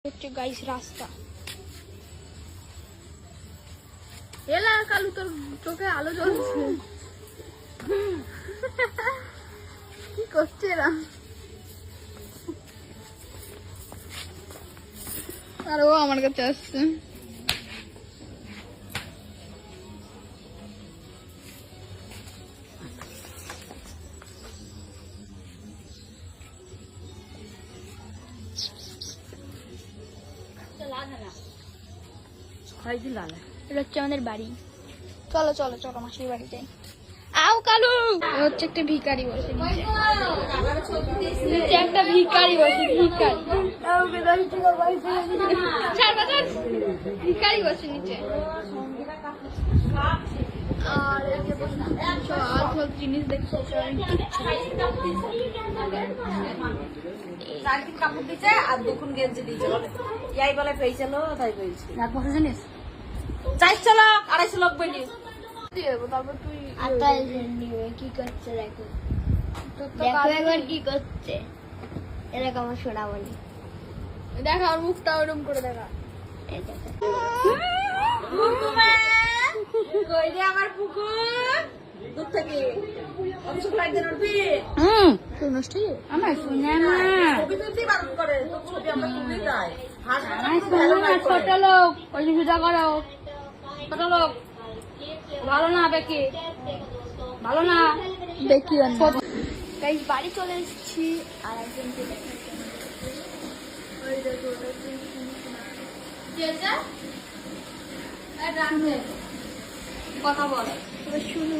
হচ্ছে গাইস রাস্তা। এলা কালু তোর চোখে আলো জ্বলছে। কি করছে এরা? আর ও আমার কাছে আসছে। এটা হচ্ছে আমাদের বাড়ি। চলো চলো চলো মাসির বাড়ি যাই। আও কালু হচ্ছে একটা ভিখারি বসে নিচে। নিচে একটা ভিখারি বসে, ভিখারি ভিখারি বসে নিচে। আর এই যে সব জিনিস দেখছো কাপড় দিচ্ছে আর দুখন গেঞ্জি দিচ্ছে ইয়াই বলে পেয়েছিল তাই পেয়েছি এক বছর জানিস 400 লোক 250 লোক বেলি দিয়ে দেবো। তারপর তুই কি করছে দেখো তোর তো দেখো কাজ একবার কি করছে এরকম আমার সোনা বলি দেখা ওর মুখটা ওরকম করে দেখা। এই দেখো কই রে আমার পুকুর দূর থেকে অবশ্য লাইট দেন উঠবি তুই নষ্ট হয়ে যাবে। আমার সোনা মা ছবি তুলতে বারণ করে তো ছবি আমরা তুলি তাই আমার সোনা মা ছোট লোক ওই সুবিধা করো ছোট লোক ভালো না বেকি ভালো না দেখি গাইস বাড়ি চলে এসেছি। আর একজনকে দেখাচ্ছি। ওই দেখো ওটা হচ্ছে কথা বল এবার শুরু।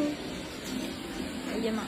এই যে মা